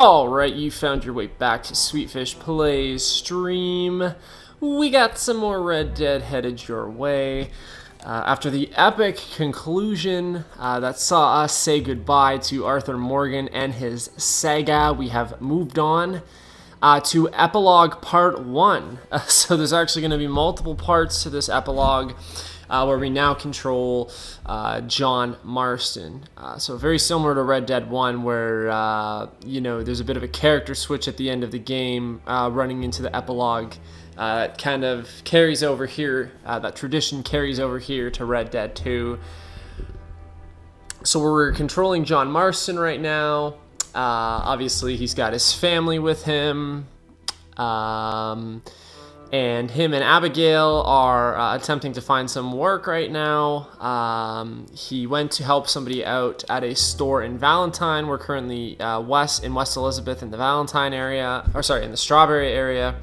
Alright, you found your way back to Sweetfish Plays stream. We got some more Red Dead headed your way. After the epic conclusion that saw us say goodbye to Arthur Morgan and his saga, we have moved on to Epilogue Part 1. So there's actually going to be multiple parts to this epilogue. Where we now control John Marston. So very similar to Red Dead 1, where there's a bit of a character switch at the end of the game, running into the epilogue. It kind of carries over here. That tradition carries over here to Red Dead 2. So we're controlling John Marston right now. Obviously, he's got his family with him. And him and Abigail are attempting to find some work right now. He went to help somebody out at a store in Valentine. We're currently in West Elizabeth in the Valentine area, in the Strawberry area.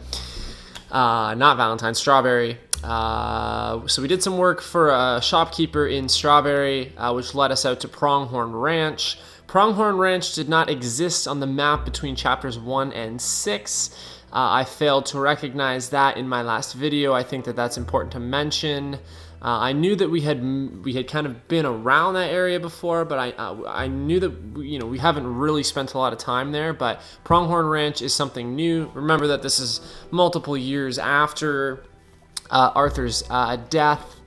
Not Valentine, Strawberry. So we did some work for a shopkeeper in Strawberry, which led us out to Pronghorn Ranch. Pronghorn Ranch did not exist on the map between chapters 1 and 6. I failed to recognize that in my last video. I think that that's important to mention. I knew that we had kind of been around that area before, but I knew that we haven't really spent a lot of time there. But Pronghorn Ranch is something new. Remember that this is multiple years after Arthur's death.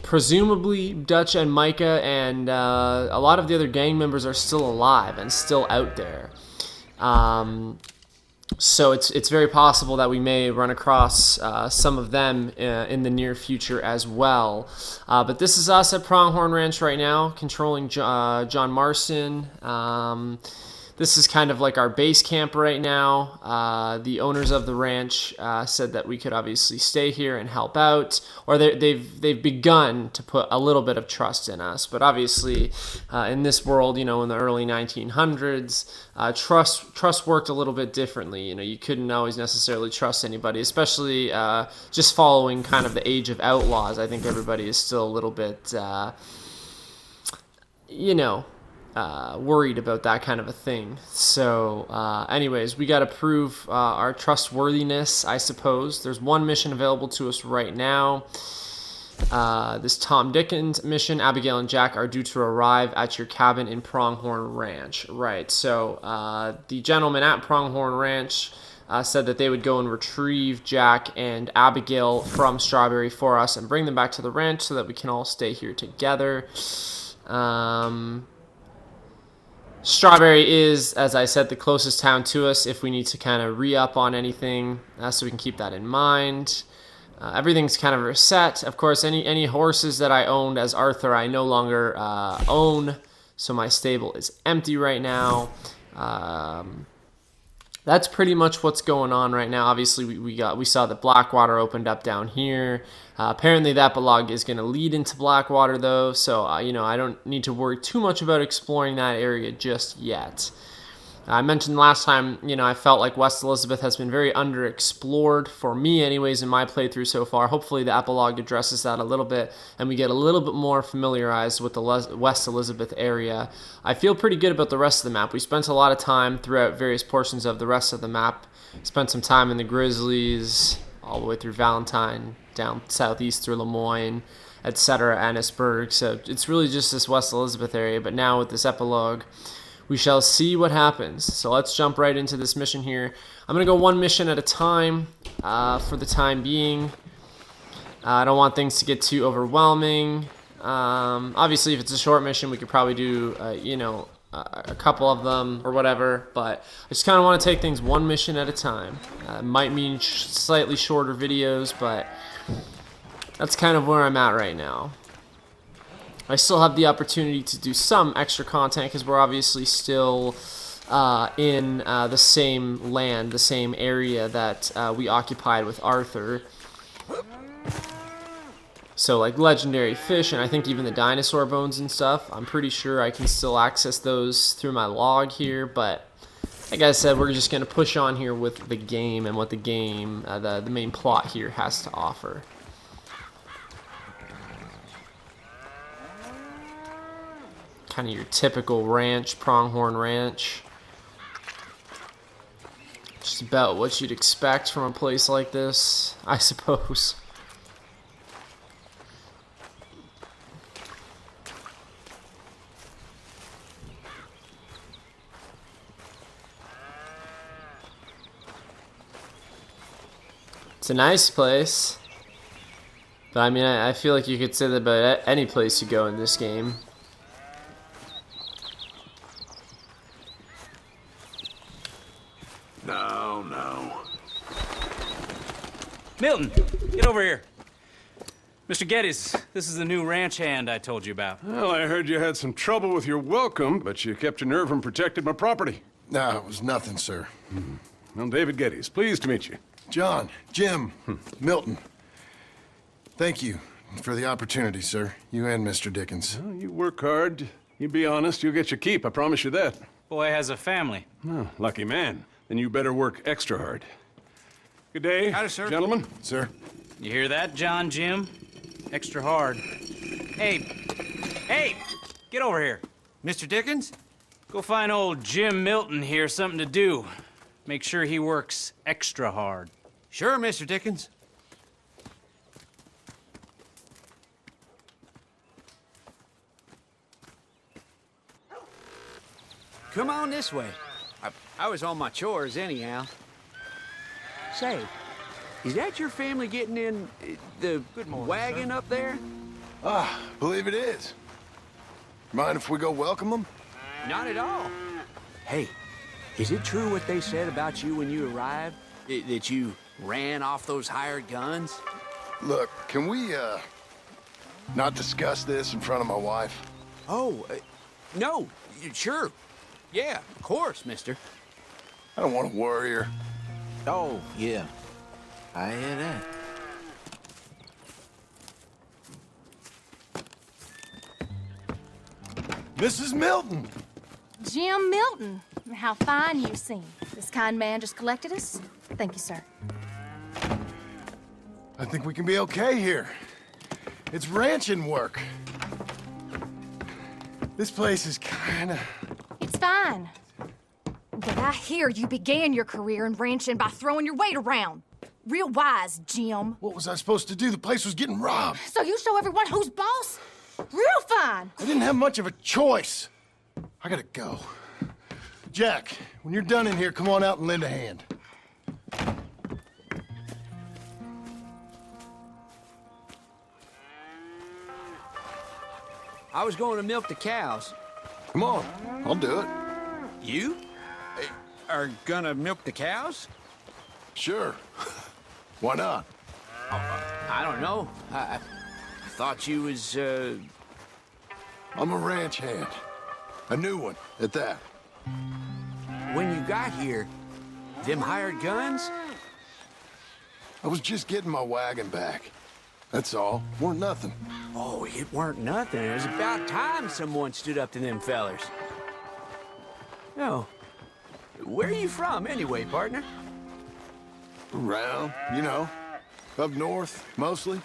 Presumably Dutch and Micah and a lot of the other gang members are still alive and still out there. So it's very possible that we may run across some of them in the near future as well. But this is us at Pronghorn Ranch right now, controlling John Marston. This is kind of like our base camp right now. The owners of the ranch said that we could obviously stay here and help out, or they've begun to put a little bit of trust in us. But obviously, in this world, in the early 1900s, trust worked a little bit differently. You couldn't always necessarily trust anybody, especially just following kind of the age of outlaws. I think everybody is still a little bit, worried about that kind of a thing. So anyways, we got to prove our trustworthiness, I suppose. There's one mission available to us right now. This Tom Dickens mission. Abigail and Jack are due to arrive at your cabin in Pronghorn Ranch. Right, so the gentleman at Pronghorn Ranch said that they would go and retrieve Jack and Abigail from Strawberry for us and bring them back to the ranch so that we can all stay here together. Strawberry is, as I said, the closest town to us if we need to kind of re-up on anything, so we can keep that in mind. Everything's kind of reset. Of course, any horses that I owned as Arthur, I no longer own, so my stable is empty right now. That's pretty much what's going on right now. Obviously, we saw that Blackwater opened up down here. Apparently, that epilogue is going to lead into Blackwater, though, so I don't need to worry too much about exploring that area just yet. I mentioned last time, I felt like West Elizabeth has been very underexplored, for me anyways, in my playthrough so far. Hopefully the epilogue addresses that a little bit, and we get a little bit more familiarized with the West Elizabeth area. I feel pretty good about the rest of the map. We spent a lot of time throughout various portions of the rest of the map. Spent some time in the Grizzlies, all the way through Valentine, down southeast through Lemoyne, etc., Annisburg. So it's really just this West Elizabeth area, but now with this epilogue, we shall see what happens. So let's jump right into this mission here. I'm going to go one mission at a time for the time being. I don't want things to get too overwhelming. Obviously, if it's a short mission, we could probably do, a couple of them or whatever. But I just kind of want to take things one mission at a time. Might mean slightly shorter videos, but that's kind of where I'm at right now. I still have the opportunity to do some extra content because we're obviously still in the same land, the same area that we occupied with Arthur. So like legendary fish, and I think even the dinosaur bones and stuff, I'm pretty sure I can still access those through my log here, but like I said, we're just going to push on here with the game and what the game, the main plot here has to offer. Kind of your typical ranch, Pronghorn Ranch. Just about what you'd expect from a place like this, I suppose. It's a nice place. But I mean, I feel like you could say that about any place you go in this game. No. Milton, get over here. Mr. Geddes, this is the new ranch hand I told you about. Well, I heard you had some trouble with your welcome, but you kept your nerve and protected my property. No, it was nothing, sir. Well, David Geddes, pleased to meet you. John, Jim, Milton. Thank you for the opportunity, sir. You and Mr. Dickens. Well, you work hard. You be honest, you'll get your keep, I promise you that. Boy has a family. Oh, lucky man. Then you better work extra hard. Good day, Howdy, sir. gentlemen. Sir? You hear that, John, Jim? Extra hard. Hey, get over here. Mr. Dickens? Go find old Jim Milton here something to do. Make sure he works extra hard. Sure, Mr. Dickens. Come on this way. I was on my chores anyhow. Say, is that your family getting in the wagon up there? Ah, believe it is. Mind if we go welcome them? Not at all. Hey, is it true what they said about you when you arrived? That you ran off those hired guns? Look, can we, not discuss this in front of my wife? Oh, no, sure. Yeah, of course, mister. I don't want to worry her. Oh, yeah. I hear that. Mrs. Milton! Jim Milton. How fine you seem. This kind man just collected us. Thank you, sir. I think we can be okay here. It's ranching work. This place is kinda... It's fine. But I hear you began your career in ranching by throwing your weight around. Real wise, Jim. What was I supposed to do? The place was getting robbed. So you show everyone who's boss? Real fine. I didn't have much of a choice. I gotta go. Jack, when you're done in here, come on out and lend a hand. I was going to milk the cows. Come on, I'll do it. You? Are gonna milk the cows? Sure. Why not? I don't know. I thought you was, I'm a ranch hand. A new one, at that. when you got here, them hired guns? I was just getting my wagon back. That's all. Weren't nothing. Oh, it weren't nothing. It was about time someone stood up to them fellers. No. Where are you from, anyway, partner? Around, you know. Up north, mostly.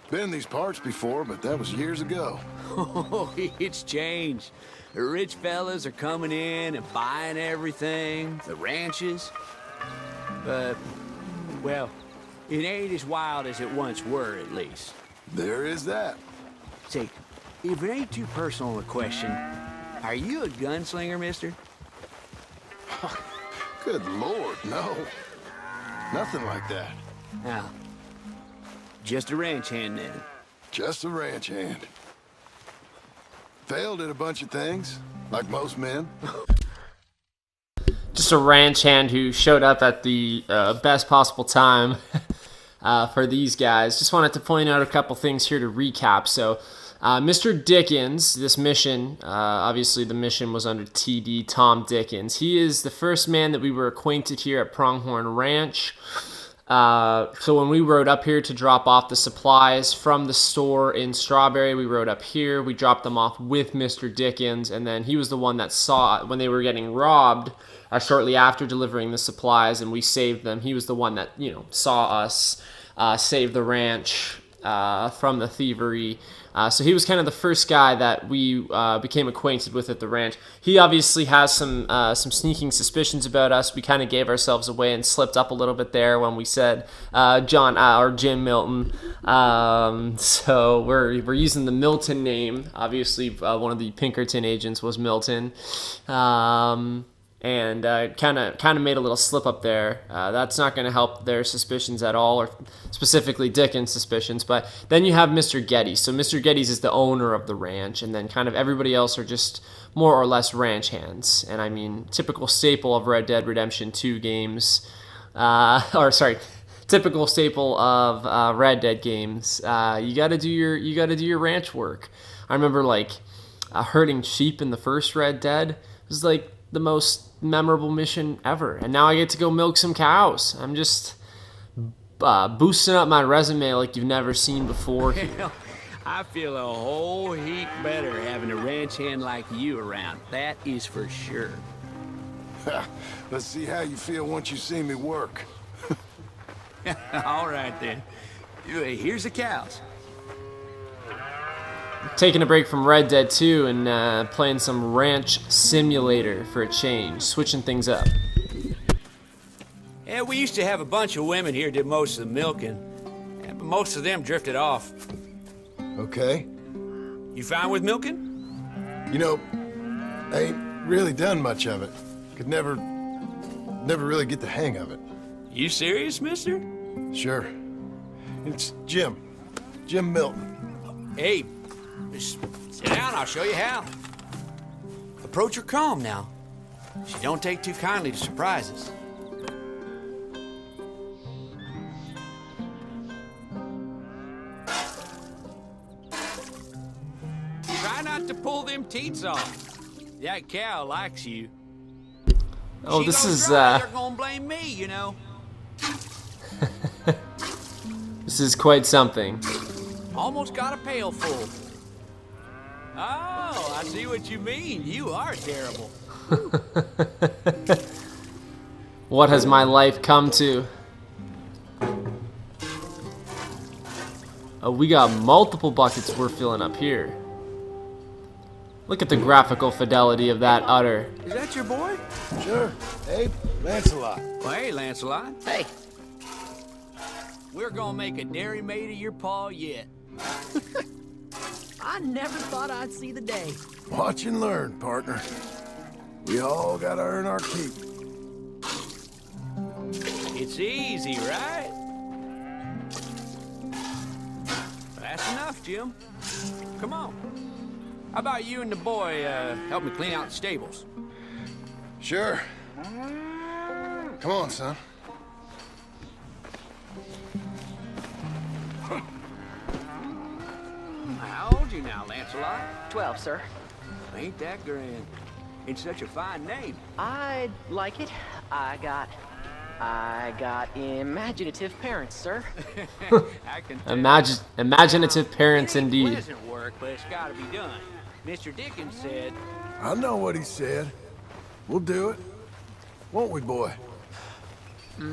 Been in these parts before, but that was years ago. Oh, it's changed. The rich fellas are coming in and buying everything, the ranches. But, well, it ain't as wild as it once were, at least. There is that. Say, if it ain't too personal a question, are you a gunslinger, mister? Good Lord, no. Nothing like that. Now, just a ranch hand then. Just a ranch hand. Failed at a bunch of things, like most men. Just a ranch hand who showed up at the best possible time for these guys. Just wanted to point out a couple things here to recap. So, Mr. Dickens, this mission, obviously the mission was under TD, Tom Dickens. He is the first man that we were acquainted here at Pronghorn Ranch. So when we rode up here to drop off the supplies from the store in Strawberry, we rode up here, we dropped them off with Mr. Dickens, and then he was the one that saw when they were getting robbed shortly after delivering the supplies, and we saved them. He was the one that, saw us save the ranch from the thievery. So he was kind of the first guy that we became acquainted with at the ranch. He obviously has some sneaking suspicions about us. We kind of gave ourselves away and slipped up a little bit there when we said John or Jim Milton. So we're using the Milton name. Obviously, one of the Pinkerton agents was Milton. And kind of made a little slip up there. That's not going to help their suspicions at all, or specifically Dickens' suspicions. But then you have Mr. Geddes. So Mr. Geddes is the owner of the ranch, and then kind of everybody else are just more or less ranch hands. And I mean, typical staple of Red Dead Redemption 2 games, typical staple of Red Dead games. You got to do your ranch work. I remember like herding sheep in the first Red Dead. It was like the most memorable mission ever, and now I get to go milk some cows. I'm just boosting up my resume like you've never seen before. Well, I feel a whole heap better having a ranch hand like you around. That is for sure. Let's see how you feel once you see me work. All right, then. Here's the cows. Taking a break from Red Dead 2 and playing some Ranch Simulator for a change, switching things up. Yeah, we used to have a bunch of women here did most of the milking, yeah, but most of them drifted off. Okay. You fine with milking? You know, I ain't really done much of it. Could never really get the hang of it. You serious, mister? Sure. It's Jim Milton. Hey, just sit down, I'll show you how. Approach her calm now. She don't take too kindly to surprises. Try not to pull them teats off. That cow likes you. Oh, She this goes is dry, they're gonna blame me, you know. this is quite something. Almost got a pail full. Oh, I see what you mean. You are terrible. What has my life come to? Oh, we got multiple buckets we're filling up here. Look at the graphical fidelity of that udder. Is that your boy? Sure. Hey, Lancelot. Well, hey, Lancelot. Hey. We're gonna make a dairy maid of your paw yet. I never thought I'd see the day. Watch and learn, partner. We all gotta earn our keep. It's easy, right? That's enough, Jim. Come on. How about you and the boy help me clean out the stables? Sure. Come on, son. How old you now, Lancelot? 12, sir. Ain't that grand? It's such a fine name. I like it. I got imaginative parents, sir. I can tell. Imaginative parents It ain't indeed. pleasant work, but it's gotta be done. Mr. Dickens said, I know what he said. We'll do it. Won't we, boy? I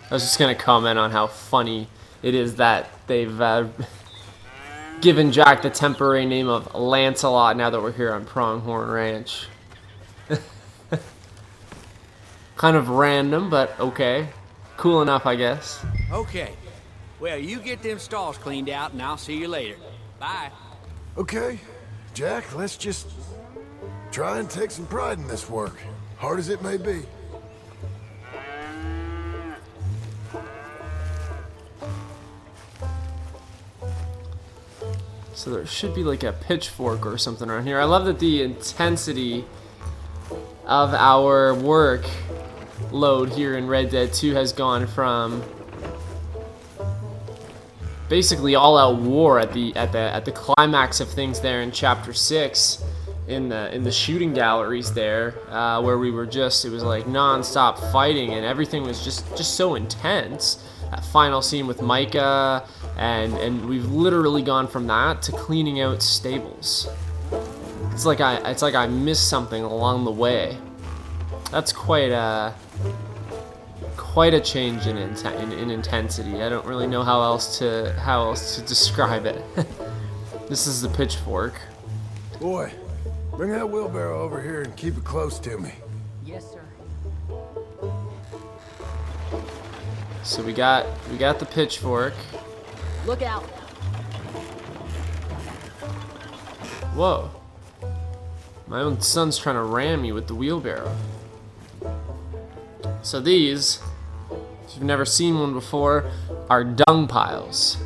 was just gonna comment on how funny it is that they've given Jack the temporary name of Lancelot now that we're here on Pronghorn Ranch. Kind of random, but okay. Cool enough, I guess. okay. Well, you get them stalls cleaned out, and I'll see you later. Bye. Okay. Jack, let's just try and take some pride in this work, hard as it may be. So there should be like a pitchfork or something around here. I love that the intensity of our work load here in Red Dead 2 has gone from basically all-out war at the climax of things there in Chapter 6 in the shooting galleries there, where we were just, it was like non-stop fighting and everything was just so intense. That final scene with Micah, and we've literally gone from that to cleaning out stables. It's like I missed something along the way. That's quite quite a change in intensity. I don't really know how else to describe it. This is the pitchfork. Boy, bring that wheelbarrow over here and keep it close to me. Yes, sir. So we got the pitchfork. Look out. Whoa. My own son's trying to ram me with the wheelbarrow. So these, if you've never seen one before, are dung piles.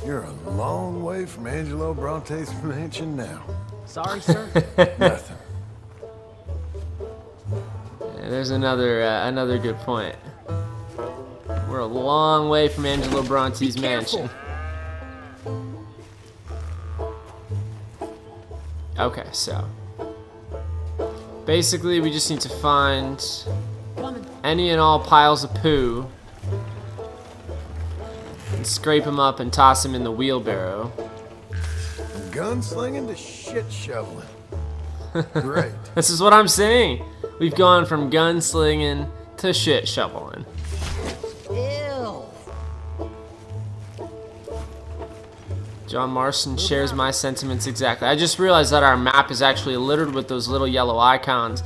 You're a long way from Angelo Bronte's mansion now. Sorry, sir. Nothing. Yeah, there's another good point. We're a long way from Angelo Bronte's mansion. Okay, so basically we just need to find any and all piles of poo and scrape them up and toss them in the wheelbarrow. Gunslinging to shit shoveling. Great. This is what I'm saying. We've gone from gunslinging to shit shoveling. Ew. John Marston shares my sentiments exactly. I just realized that our map is actually littered with those little yellow icons,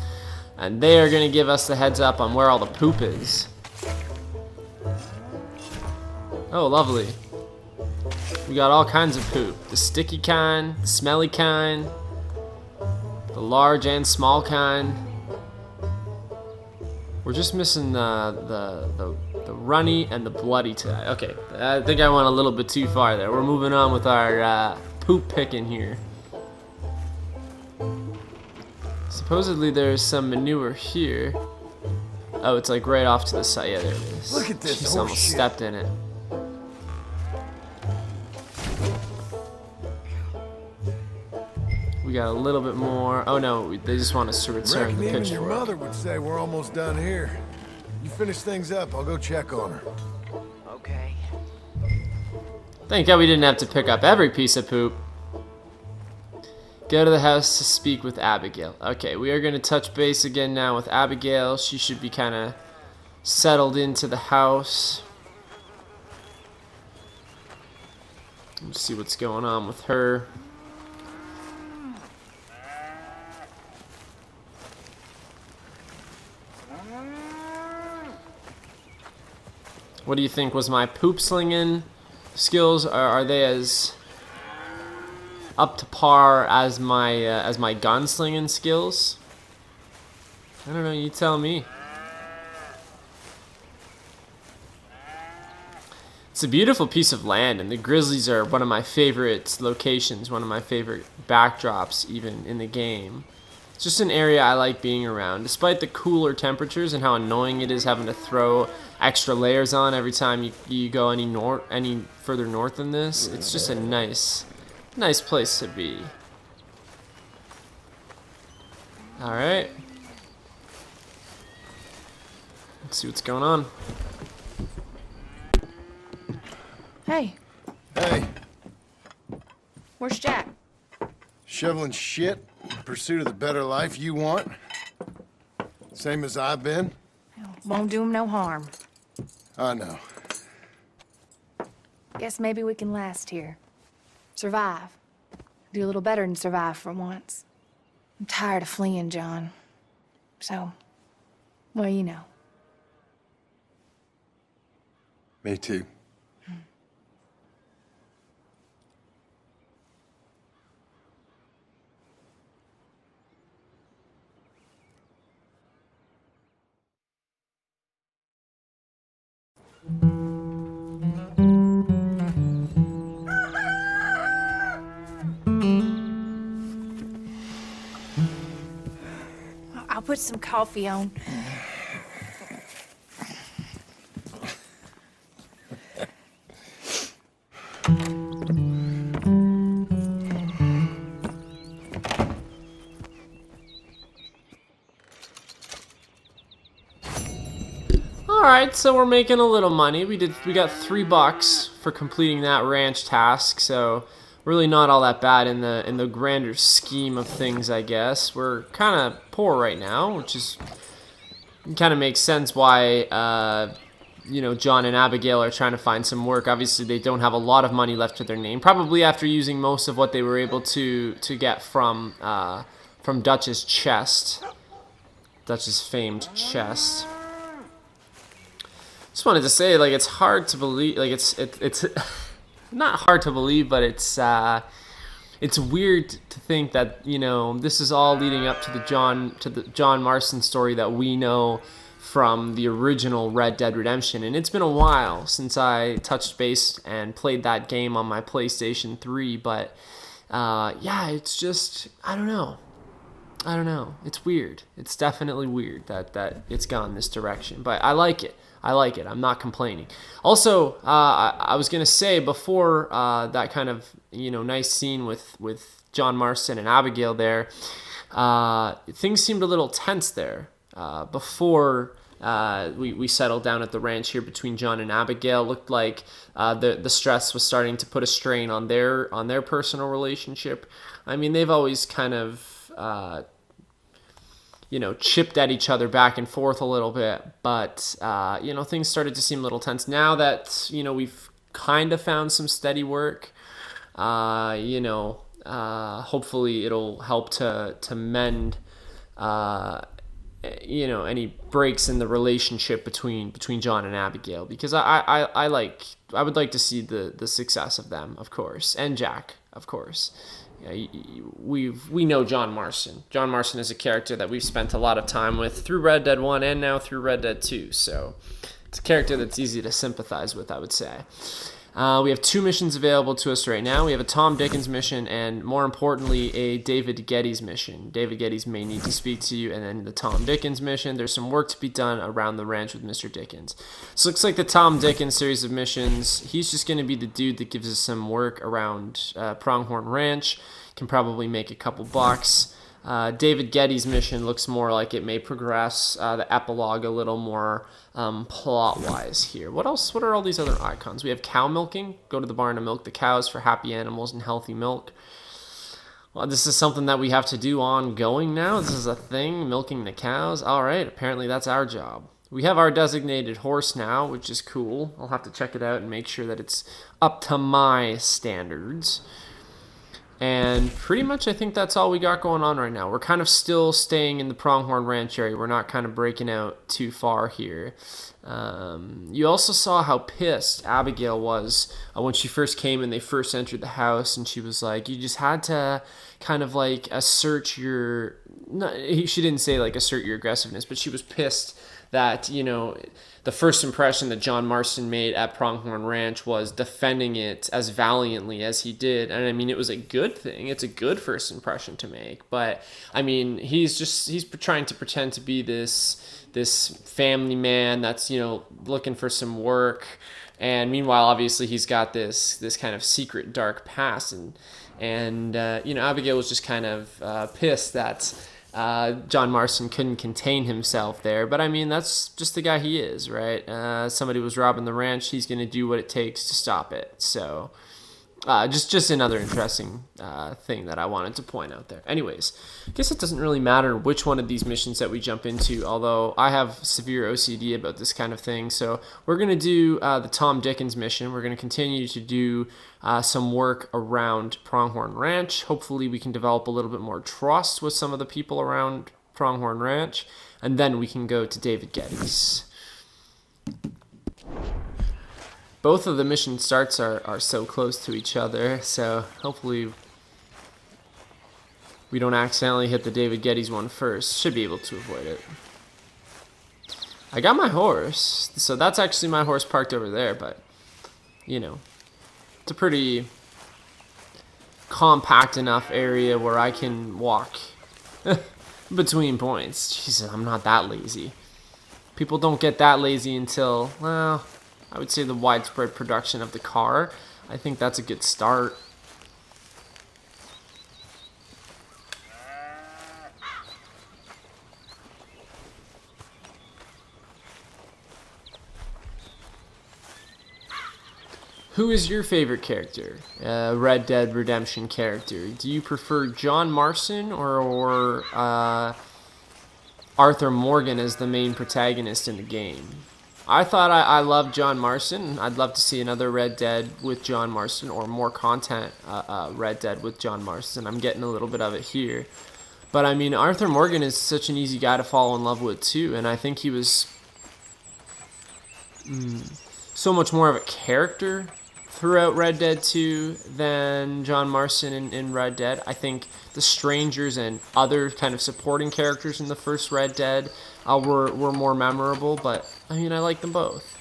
and they are going to give us the heads up on where all the poop is. Oh, lovely. We got all kinds of poop. The sticky kind, the smelly kind, the large and small kind. We're just missing the runny and the bloody today. Okay, I think I went a little bit too far there. We're moving on with our poop picking here. Supposedly there's some manure here. Oh, it's like right off to the side. Yeah, there it is. Look at this She's horse almost shit. stepped in it. We got a little bit more. Oh no, they just want us to return Reckon the even your pitchfork. mother would say we're almost done here. You finish things up, I'll go check on her. Okay. Thank God we didn't have to pick up every piece of poop. Go to the house to speak with Abigail. Okay, we are going to touch base again now with Abigail. She should be kind of settled into the house. Let's see what's going on with her. What do you think? Was my poop slinging skills, are they as up to par as my gunslinging skills? I don't know, you tell me. It's a beautiful piece of land, and the Grizzlies are one of my favorite locations, one of my favorite backdrops even in the game. It's just an area I like being around, despite the cooler temperatures and how annoying it is having to throw extra layers on every time you go any further north than this. It's just a nice place to be. All right, let's see what's going on. Hey, Hey, where's Jack? shoveling shit in pursuit of the better life you want? Same as I've been? Won't do him no harm. I know. Guess maybe we can last here. Survive. Do a little better than survive for once. I'm tired of fleeing, John. So, well, you know. Me too. I'll put some coffee on. Alright, so we're making a little money. We got $3 for completing that ranch task, so really not all that bad in the grander scheme of things, I guess. We're kind of poor right now, which is it kind of makes sense why John and Abigail are trying to find some work. Obviously, they don't have a lot of money left to their name. Probably after using most of what they were able to get from Dutch's chest, Dutch's famed chest. Just wanted to say, like, it's hard to believe. Like, it's not hard to believe, but it's weird to think that this is all leading up to the John Marston story that we know from the original Red Dead Redemption. And it's been a while since I touched base and played that game on my PlayStation 3, but yeah, it's just, I don't know. It's weird. It's definitely weird that it's gone this direction, but I like it. I'm not complaining. Also, I was going to say before that kind of, nice scene with John Marston and Abigail there, things seemed a little tense there before we settled down at the ranch here between John and Abigail. Looked like the stress was starting to put a strain on their personal relationship. I mean, they've always kind of chipped at each other back and forth a little bit, but things started to seem a little tense. Now that we've kind of found some steady work, hopefully it'll help to mend any breaks in the relationship between John and Abigail, because I would like to see the success of them, of course, and Jack, of course. We know John Marston. John Marston is a character that we've spent a lot of time with through Red Dead 1 and now through Red Dead 2, so it's a character that's easy to sympathize with, I would say. We have 2 missions available to us right now. We have a Tom Dickens mission and, more importantly, a David Geddes mission. David Geddes may need to speak to you, and then the Tom Dickens mission. There's some work to be done around the ranch with Mr. Dickens. So it looks like the Tom Dickens series of missions, he's just going to be the dude that gives us some work around Pronghorn Ranch. Can probably make a couple bucks. David Geddes' mission looks more like it may progress the epilogue a little more plot-wise here. What else? What are all these other icons? We have cow milking. Go to the barn to milk the cows for happy animals and healthy milk. Well, this is something that we have to do ongoing now. This is a thing, milking the cows. All right, apparently that's our job. We have our designated horse now, which is cool. I'll have to check it out and make sure that it's up to my standards. And pretty much I think that's all we got going on right now. We're kind of still staying in the Pronghorn Ranch area. We're not kind of breaking out too far here. You also saw how pissed Abigail was when she first came and they first entered the house, and she was like, you just had to kind of like assert your... she didn't say like assert your aggressiveness, but she was pissed that, the first impression that John Marston made at Pronghorn Ranch was defending it as valiantly as he did. And I mean, it was a good thing. It's a good first impression to make. But I mean, he's trying to pretend to be this family man that's, looking for some work. And meanwhile, obviously, he's got this kind of secret dark past. And Abigail was just kind of pissed that John Marston couldn't contain himself there, but I mean, that's just the guy he is, right? Somebody was robbing the ranch, he's going to do what it takes to stop it. So just another interesting thing that I wanted to point out there. Anyways, I guess it doesn't really matter which one of these missions that we jump into, although I have severe OCD about this kind of thing. So we're going to do the Tom Dickens mission. We're going to continue to do some work around Pronghorn Ranch. Hopefully we can develop a little bit more trust with some of the people around Pronghorn Ranch, and then we can go to David Geddes. Both of the mission starts are so close to each other, so hopefully we don't accidentally hit the David Geddes one first. Should be able to avoid it. I got my horse, so that's actually my horse parked over there, but, it's a pretty compact enough area where I can walk between points. Jesus, I'm not that lazy. People don't get that lazy until, well, I would say the widespread production of the car. I think that's a good start. Who is your favorite character? Red Dead Redemption character. Do you prefer John Marston or Arthur Morgan as the main protagonist in the game. I thought I loved John Marston. I'd love to see another Red Dead with John Marston, or more content Red Dead with John Marston. I'm getting a little bit of it here. But I mean, Arthur Morgan is such an easy guy to fall in love with too, and I think he was so much more of a character throughout Red Dead 2 than John Marston in Red Dead. I think the strangers and other kind of supporting characters in the first Red Dead were more memorable, but I mean, I like them both.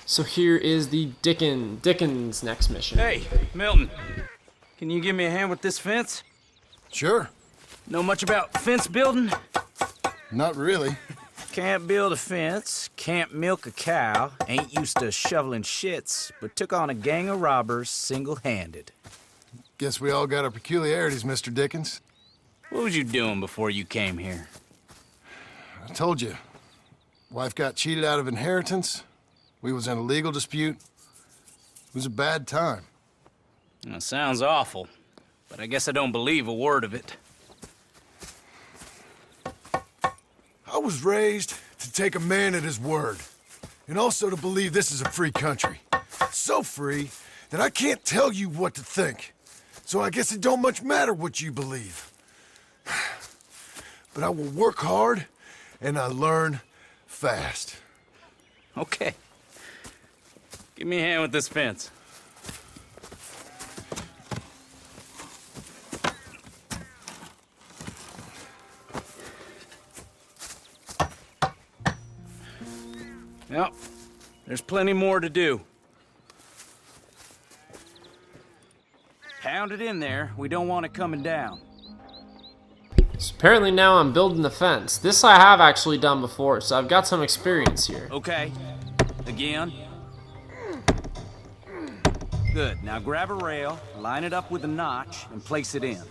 So here is the Dickens next mission. Hey, Milton. Can you give me a hand with this fence? Sure. Know much about fence building? Not really. Can't build a fence, can't milk a cow, ain't used to shoveling shits, but took on a gang of robbers single-handed. Guess we all got our peculiarities, Mr. Dickens. What was you doing before you came here? I told you. Wife got cheated out of inheritance. We was in a legal dispute. It was a bad time. That sounds awful, but I guess I don't believe a word of it. I was raised to take a man at his word, and also to believe this is a free country. So free that I can't tell you what to think. So I guess it don't much matter what you believe. But I will work hard, and I learn fast. Okay. Give me a hand with this fence. Yep, there's plenty more to do. Pound it in there. We don't want it coming down. So apparently now I'm building the fence. This I have actually done before, so I've got some experience here. Okay. Again. Good. Now grab a rail, line it up with a notch, and place it in.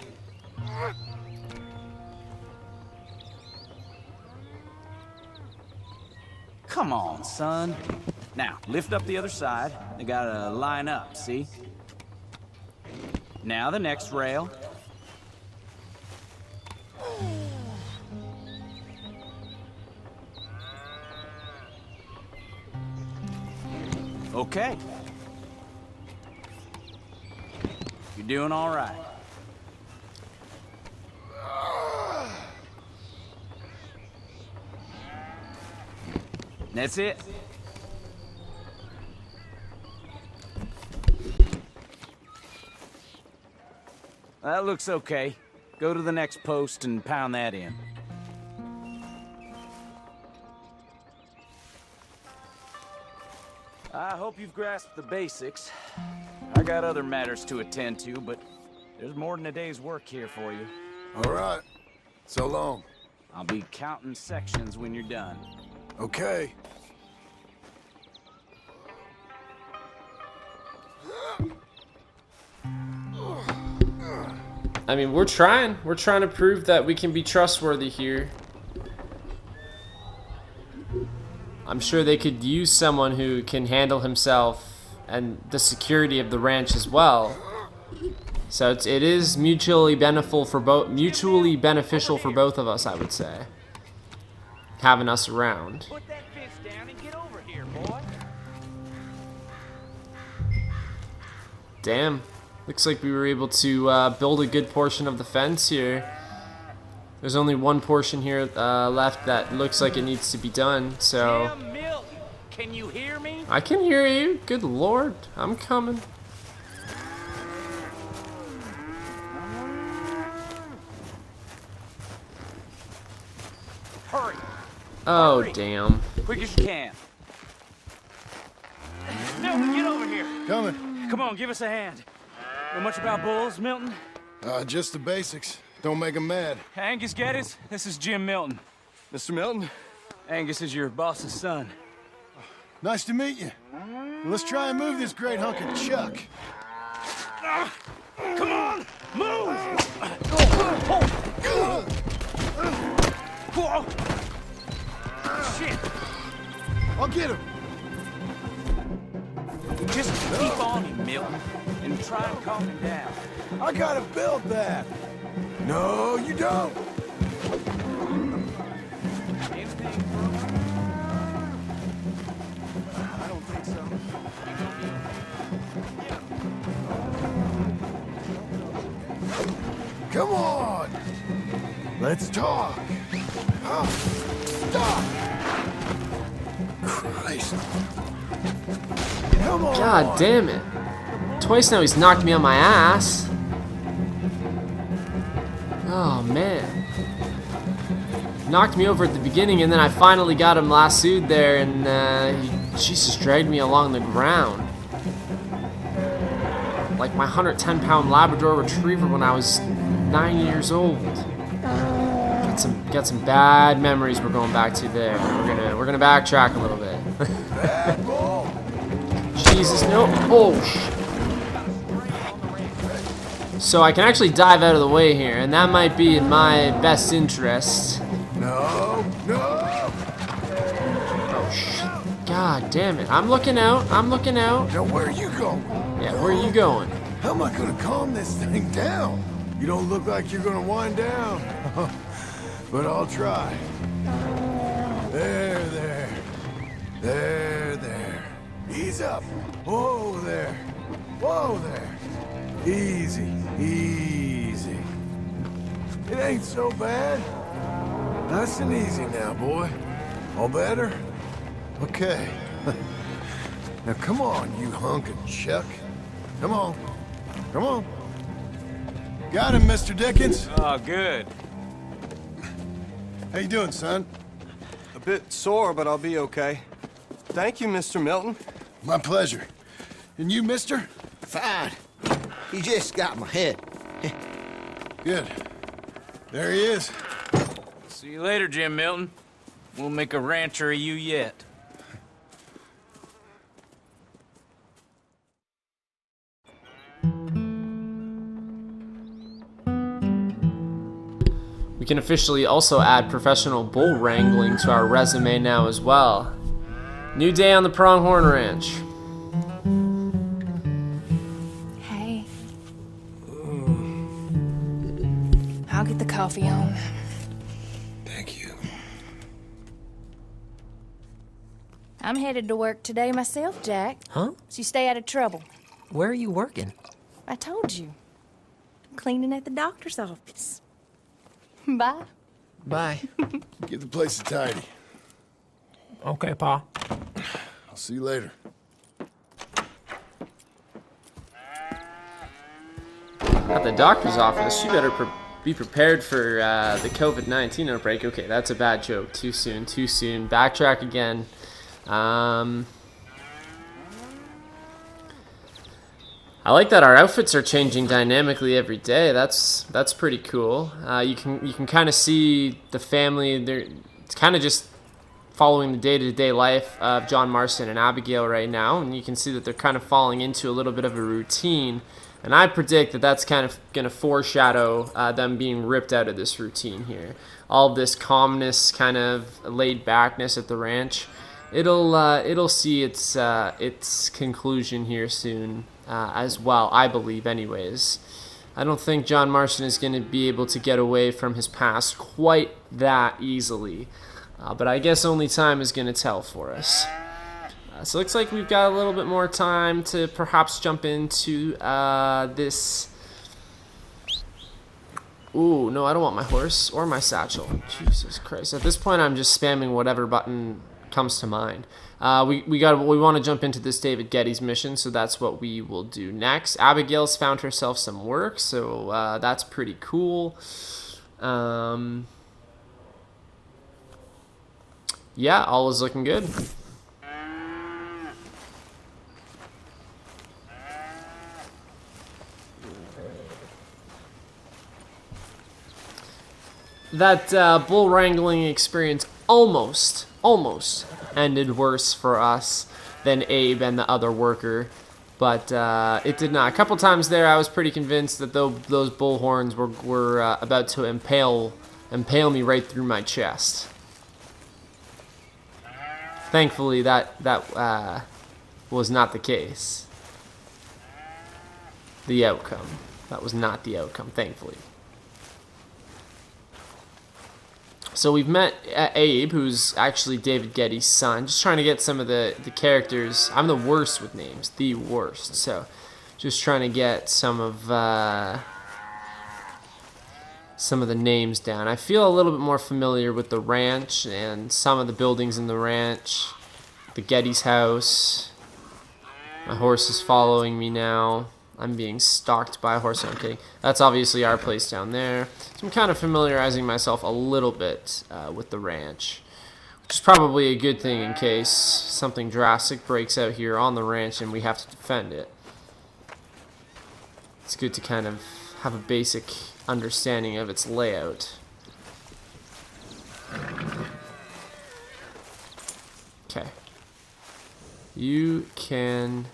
Come on, son. Now, lift up the other side. They gotta line up, see? Now the next rail. Okay. You're doing all right. That's it. That looks okay. Go to the next post and pound that in. I hope you've grasped the basics. I got other matters to attend to, but there's more than a day's work here for you. All right. So long. I'll be counting sections when you're done. Okay. I mean, we're trying. We're trying to prove that we can be trustworthy here. I'm sure they could use someone who can handle himself and the security of the ranch as well. So it is mutually beneficial for both of us, I would say, having us around. Put that fence down and get over here, boy. Damn. Looks like we were able to build a good portion of the fence here. There's only one portion here left that looks like it needs to be done, so... Jim Milton, can you hear me? I can hear you. Good lord. I'm coming. Hurry, Oh, Hurry. damn. quick as you can. Milton, get over here. Coming. Come on, give us a hand. Know much about bulls, Milton? Just the basics. Don't make 'em mad. Angus Geddes, this is Jim Milton. Mr. Milton? Angus is your boss's son. Nice to meet you. Let's try and move this great hunk of chuck. Come on, move! Shit! I'll get him. Just keep on him, Milton, and try and calm him down. I gotta build that. No, you don't. Let's talk. Oh, stop! Christ. Come on. God damn it. Twice now he's knocked me on my ass. Oh, man. Knocked me over at the beginning, and then I finally got him lassoed there, and he, Jesus, dragged me along the ground. Like my 110-pound Labrador Retriever when I was 9 years old. Got some bad memories we're going back to there. We're gonna backtrack a little bit. Jesus, no. Oh, shit. So I can actually dive out of the way here, and that might be in my best interest. No, no. Oh, shit. God damn it. I'm looking out. I'm looking out. Now where are you going? Yeah, where are you going? How am I gonna calm this thing down? You don't look like you're gonna wind down. But I'll try. There, there. There, there. Ease up. Whoa there. Whoa there. Easy, easy. It ain't so bad. Nice and easy now, boy. All better? Okay. Now come on, you hunk of chuck. Come on. Come on. Got him, Mr. Dickens. Oh, good. How you doing, son? A bit sore, but I'll be okay. Thank you, Mr. Milton. My pleasure. And you, mister? Fine. He just got my head. Good. There he is. See you later, Jim Milton. We'll make a rancher of you yet. We can officially also add professional bull wrangling to our resume now as well. New day on the Pronghorn Ranch. Hey. I'll get the coffee on. Thank you. I'm headed to work today myself, Jack. Huh? So you stay out of trouble. Where are you working? I told you. Cleaning at the doctor's office. Bye. Bye. Give the place a tidy. Okay, Pa. I'll see you later. At the doctor's office, you better be prepared for the COVID-19 outbreak. Okay, that's a bad joke. Too soon, too soon. Backtrack again. I like that our outfits are changing dynamically every day. That's pretty cool. You can kind of see the family. It's kind of just following the day-to-day life of John Marston and Abigail right now, and you can see that they're kind of falling into a little bit of a routine. And I predict that that's kind of going to foreshadow them being ripped out of this routine here. All this calmness, kind of laid backness at the ranch. It'll see its conclusion here soon. As well, I believe, anyways. I don't think John Marston is going to be able to get away from his past quite that easily. But I guess only time is going to tell for us. So it looks like we've got a little bit more time to perhaps jump into this. Ooh, no, I don't want my horse or my satchel. Jesus Christ. At this point, I'm just spamming whatever button comes to mind. We want to jump into this David Geddes mission, so that's what we will do next. Abigail's found herself some work, so that's pretty cool. Yeah, all is looking good. That bull wrangling experience almost ended worse for us than Abe and the other worker, but it did not. A couple times there, I was pretty convinced that those bullhorns were about to impale me right through my chest. Thankfully, that was not the case. The outcome. That was not the outcome, thankfully. So we've met Abe, who's actually David Geddes' son. Just trying to get some of the characters. I'm the worst with names. The worst. So just trying to get some of some of the names down. I feel a little bit more familiar with the ranch and some of the buildings in the ranch. The Geddes house. My horse is following me now. I'm being stalked by a horse. No, I'm kidding. That's obviously our place down there. So I'm kind of familiarizing myself a little bit with the ranch, which is probably a good thing in case something drastic breaks out here on the ranch and we have to defend it. It's good to kind of have a basic understanding of its layout. Okay. You can...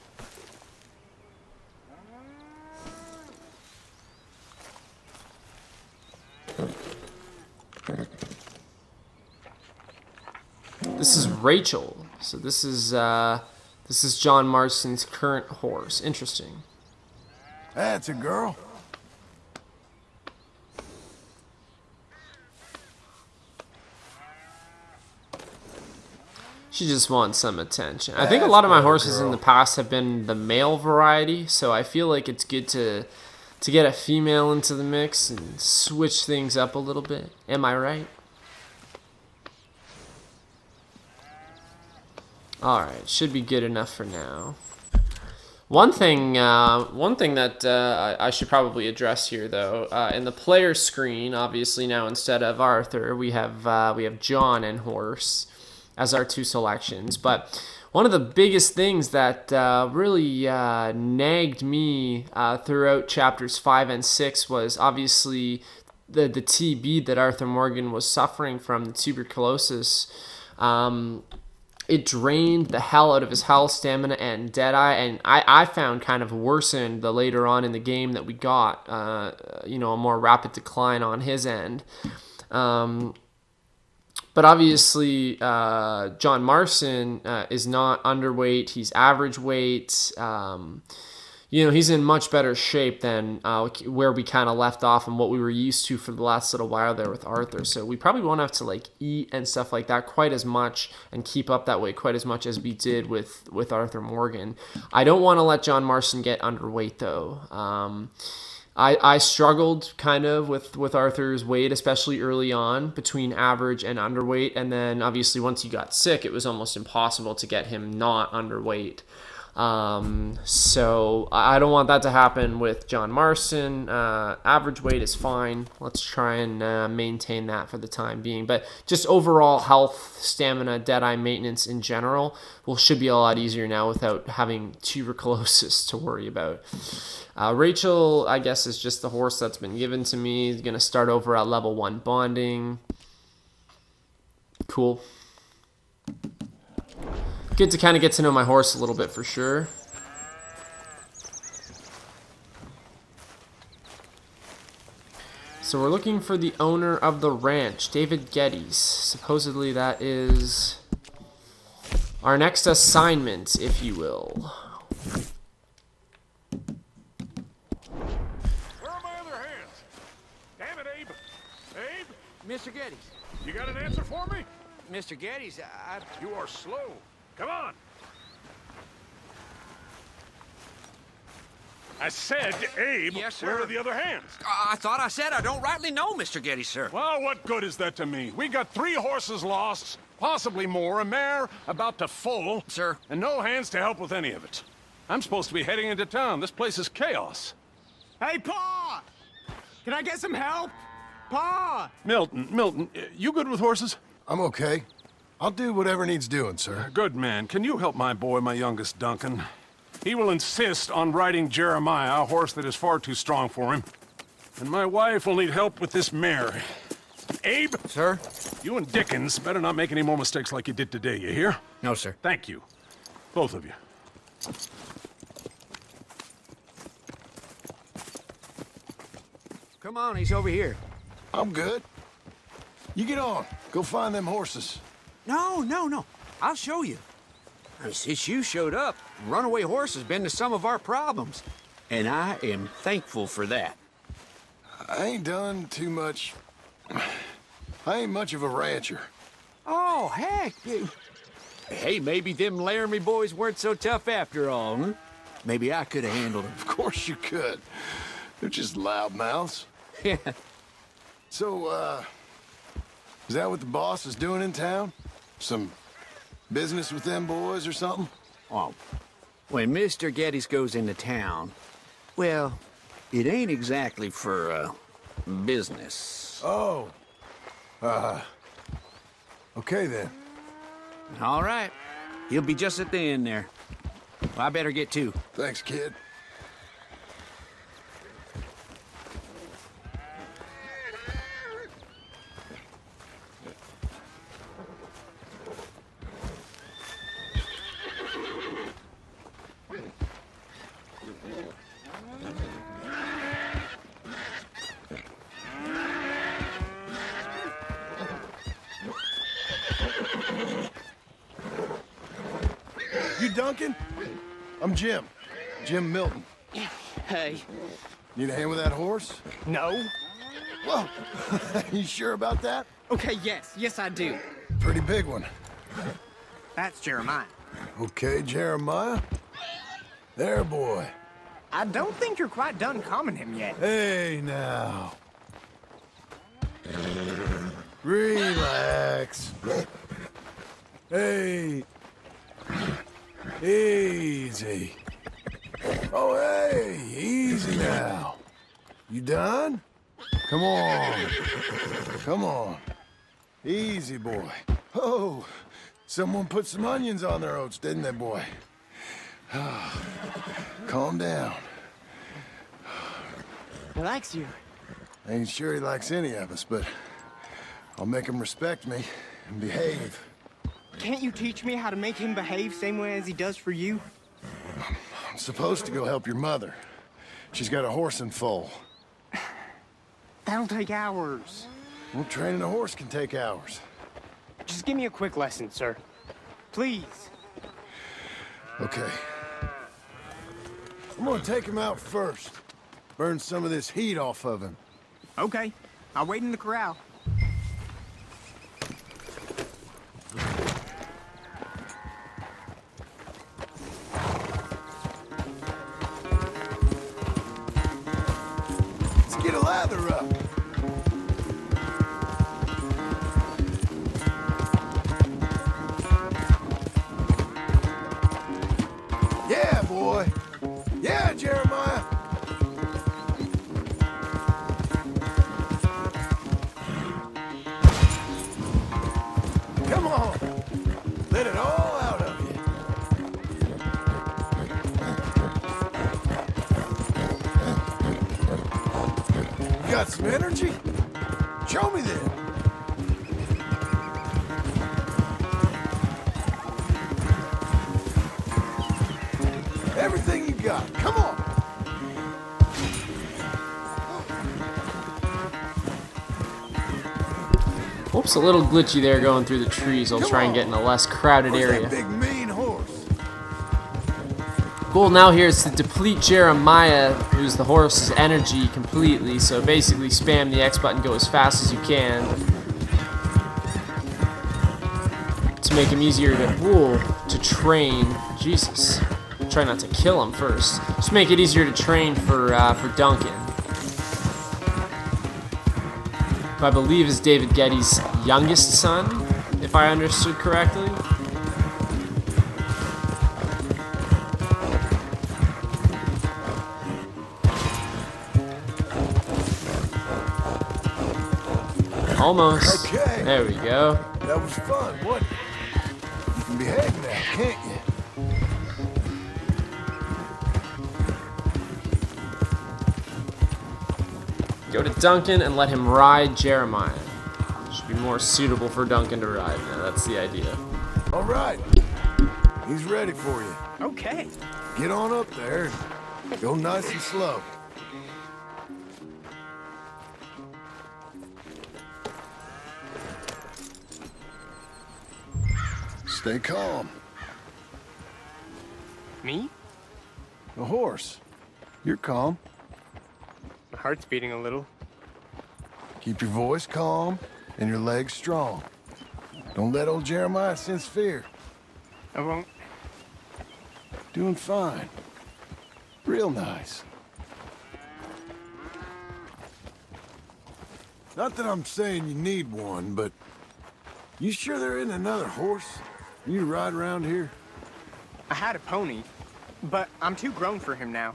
This is Rachel. So this is John Marston's current horse. Interesting. That's a girl. She just wants some attention. I think a lot of my horses in the past have been the male variety, so I feel like it's good to get a female into the mix and switch things up a little bit. Am I right? Alright, should be good enough for now. One thing that I should probably address here, though, in the player screen, obviously now instead of Arthur, we have John and horse as our two selections. But one of the biggest things that really nagged me throughout chapters 5 and 6 was obviously the TB that Arthur Morgan was suffering from, the tuberculosis. It drained the hell out of his health, stamina, and Deadeye, and I found kind of worsened the later on in the game that we got, a more rapid decline on his end. But obviously, John Marston is not underweight. He's average weight. He's in much better shape than where we kind of left off and what we were used to for the last little while there with Arthur. So we probably won't have to eat and stuff like that quite as much and keep up that way quite as much as we did with Arthur Morgan. I don't want to let John Marston get underweight though. I struggled kind of with Arthur's weight, especially early on, between average and underweight. And then obviously once he got sick, it was almost impossible to get him not underweight. So I don't want that to happen with John Marston. Average weight is fine. Let's try and maintain that for the time being. But just overall health, stamina, Deadeye maintenance in general should be a lot easier now without having tuberculosis to worry about. Rachel, I guess, is just the horse that's been given to me. He's going to start over at level 1 bonding. Cool. Good to kind of get to know my horse a little bit for sure. So we're looking for the owner of the ranch, David Geddes. Supposedly that is our next assignment, if you will. Where are my other hands? Damn it, Abe. Abe? Mr. Geddes. You got an answer for me? Mr. Geddes, You are slow. Come on. I said, Abe, Yes, sir. where are the other hands? I thought I said I don't rightly know, Mr. Geddes, sir. Well, what good is that to me? We got 3 horses lost, possibly more, a mare about to foal. Sir. And no hands to help with any of it. I'm supposed to be heading into town. This place is chaos. Hey, Pa! Can I get some help? Pa! Milton, you good with horses? I'm okay. I'll do whatever needs doing, sir. Good man. Can you help my boy, my youngest Duncan? He will insist on riding Jeremiah, a horse that is far too strong for him. And my wife will need help with this mare. Abe? Sir? You and Dickens better not make any more mistakes like you did today, you hear? No, sir. Thank you. Both of you. Come on, he's over here. I'm good. You get on. Go find them horses. No. I'll show you. Since you showed up, runaway horse has been to some of our problems. And I am thankful for that. I ain't done too much. I ain't much of a rancher. Oh, heck. Hey, maybe them Laramie boys weren't so tough after all, huh? Maybe I could have handled them. Of course you could. They're just loudmouths. Yeah. So, is that what the boss is doing in town? Some business with them boys or something? Oh, when Mr. Geddes goes into town, well, it ain't exactly for, business. Oh. Okay then. All right. He'll be just at the end there. Well, I better get to. Thanks, kid. You Duncan? I'm Jim. Jim Milton. Hey. Need a hand with that horse? No? Whoa. You sure about that? Okay, yes. Yes, I do. Pretty big one. That's Jeremiah. Okay, Jeremiah. There, boy. I don't think you're quite done calming him yet. Hey, now. Relax. Hey. Easy. Oh, hey, easy now. You done? Come on. Come on. Easy, boy. Oh, someone put some onions on their oats, didn't they, boy? Calm down. He likes you. I ain't sure he likes any of us, but I'll make him respect me and behave. Can't you teach me how to make him behave same way as he does for you? I'm supposed to go help your mother. She's got a horse and foal. That'll take hours. Well, training a horse can take hours. Just give me a quick lesson, sir. Please. Okay. I'm gonna take him out first. Burn some of this heat off of him. Okay. I'll wait in the corral. Let's get a lather up. Yeah, boy. Yeah, Jeremiah. Come on. Let it all out of you. You got some energy? Show me then. Everything you got. Come on. Oops, a little glitchy there going through the trees. I'll try and get in a less crowded Where's area. that big mean horse? Goal now here is to deplete Jeremiah, who's the horse's energy completely. So basically spam the X button, go as fast as you can. To make him easier to train. Jesus. Try not to kill him first. Just make it easier to train for Duncan. Who I believe is David Geddes' youngest son, if I understood correctly. Almost. Okay. There we go. That was fun, wasn't it? You can behave now, can't you? Go to Duncan and let him ride Jeremiah. Should be more suitable for Duncan to ride. Yeah, that's the idea. All right. He's ready for you. Okay. Get on up there and go nice and slow. Stay calm. Me? The horse. You're calm. My heart's beating a little. Keep your voice calm and your legs strong. Don't let old Jeremiah sense fear. I won't. Doing fine. Real nice. Not that I'm saying you need one, but you sure there isn't another horse you ride around here? I had a pony, but I'm too grown for him now.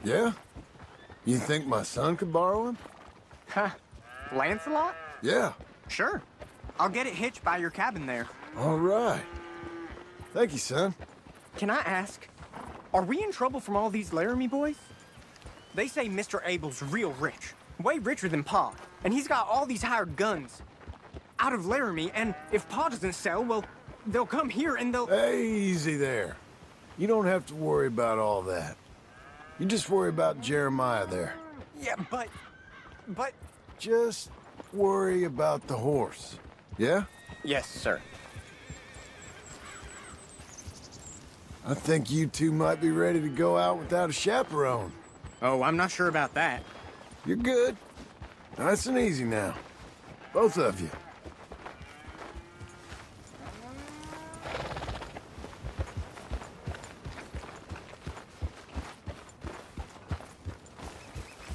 Yeah? You think my son could borrow him? Huh. Lancelot? Yeah. Sure. I'll get it hitched by your cabin there. All right. Thank you, son. Can I ask, are we in trouble from all these Laramie boys? They say Mr. Abel's real rich. Way richer than Pa. And he's got all these hired guns. Out of Laramie, and if Pa doesn't sell, well, they'll come here and they'll... Hey, easy there. You don't have to worry about all that. You just worry about Jeremiah there. Yeah, but... Just worry about the horse. Yeah? Yes, sir. I think you two might be ready to go out without a chaperone. Oh, I'm not sure about that. You're good. Nice and easy now. Both of you.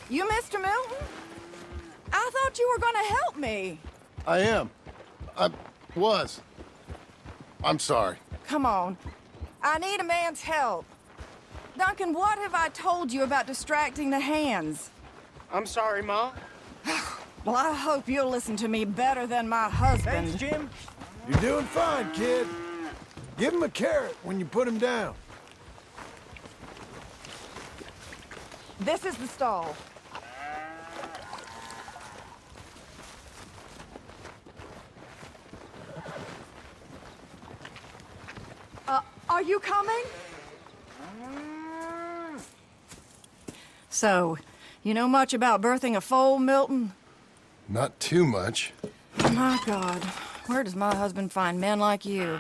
You Mr. Milton? I thought you were gonna help me. I am. I was. I'm sorry. Come on. I need a man's help. Duncan, what have I told you about distracting the hands? I'm sorry, Ma. Well, I hope you'll listen to me better than my husband. Thanks, Jim. You're doing fine, kid. Give him a carrot when you put him down. This is the stall. Are you coming? So, you know much about birthing a foal, Milton? Not too much. My God, where does my husband find men like you?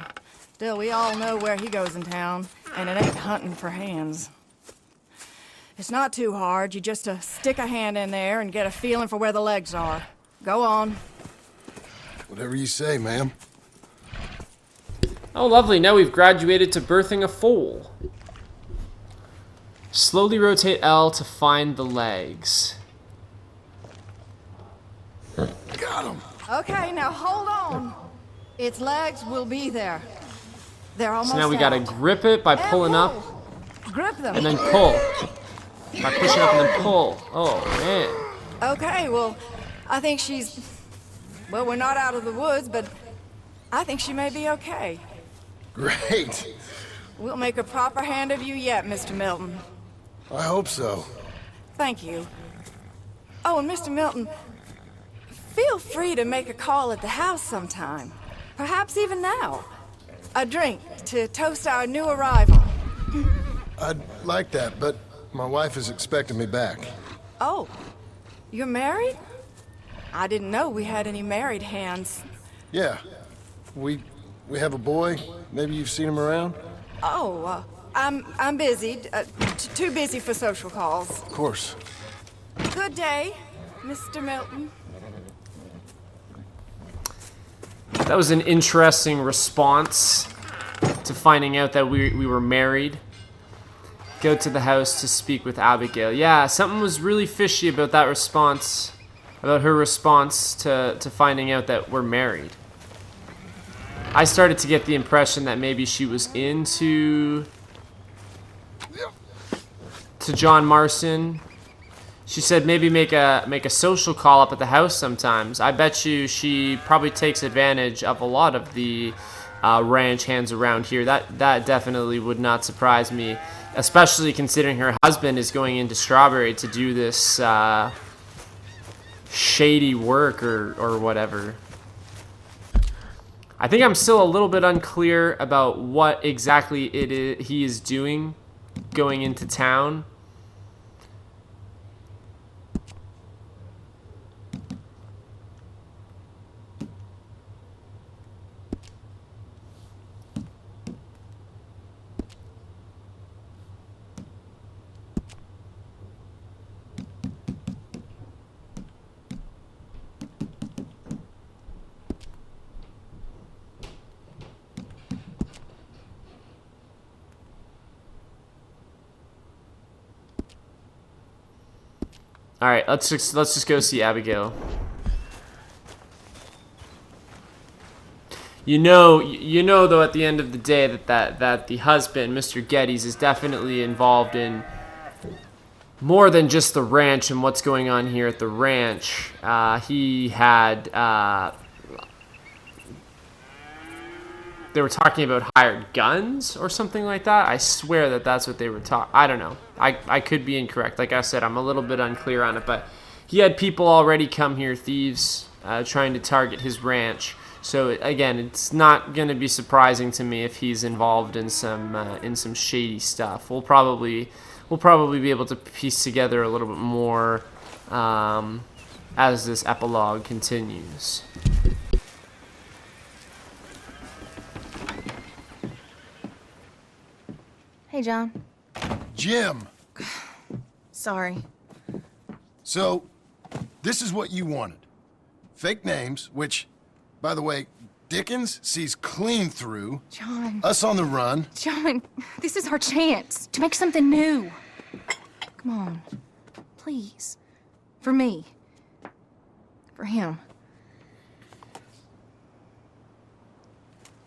Still, we all know where he goes in town, and it ain't hunting for hands. It's not too hard. You just stick a hand in there and get a feeling for where the legs are. Go on. Whatever you say, ma'am. Oh, lovely. Now we've graduated to birthing a foal. Slowly rotate L to find the legs. Got him. Okay, now hold on. Its legs will be there. They're almost So now we gotta out. grip it by And pulling up pull. Grip them. and then pull. By pushing up and then pull. Oh, man. Okay, well, I think she's... Well, we're not out of the woods, but I think she may be okay. Great. We'll make a proper hand of you yet, Mr. Milton. I hope so. Thank you. Oh, and Mr. Milton, feel free to make a call at the house sometime. Perhaps even now. A drink to toast our new arrival. I'd like that, but my wife is expecting me back. Oh, you're married? I didn't know we had any married hands. Yeah. We have a boy. Maybe you've seen him around? Oh, I'm busy. Too busy for social calls. Of course. Good day, Mr. Milton. That was an interesting response to finding out that we were married. Go to the house to speak with Abigail. Yeah, something was really fishy about that response, about her response to finding out that we're married. I started to get the impression that maybe she was into John Marston. She said maybe make a social call up at the house sometimes. I bet you she probably takes advantage of a lot of the ranch hands around here. That definitely would not surprise me, especially considering her husband is going into Strawberry to do this shady work or whatever. I think I'm still a little bit unclear about what exactly it is he is doing going into town. All right, let's just go see Abigail. you know though at the end of the day that the husband, Mr. Geddes, is definitely involved in more than just the ranch and what's going on here at the ranch. He had they were talking about hired guns or something like that. I swear that's what they were talking. I don't know. I could be incorrect. Like I said, I'm a little bit unclear on it, but he had people already come here, thieves, trying to target his ranch. So again, it's not going to be surprising to me if he's involved in some shady stuff. We'll probably be able to piece together a little bit more as this epilogue continues. Hey, John. Jim! Sorry. So, this is what you wanted. Fake names, which, by the way, Dickens sees clean through. John. Us on the run. John, this is our chance to make something new. Come on. Please. For me. For him.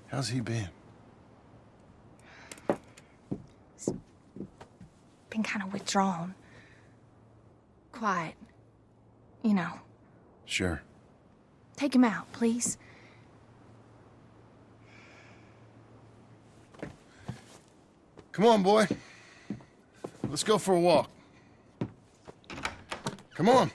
How's he been? Been kind of withdrawn. Quiet. You know. Sure. Take him out, please. Come on, boy. Let's go for a walk. Come on.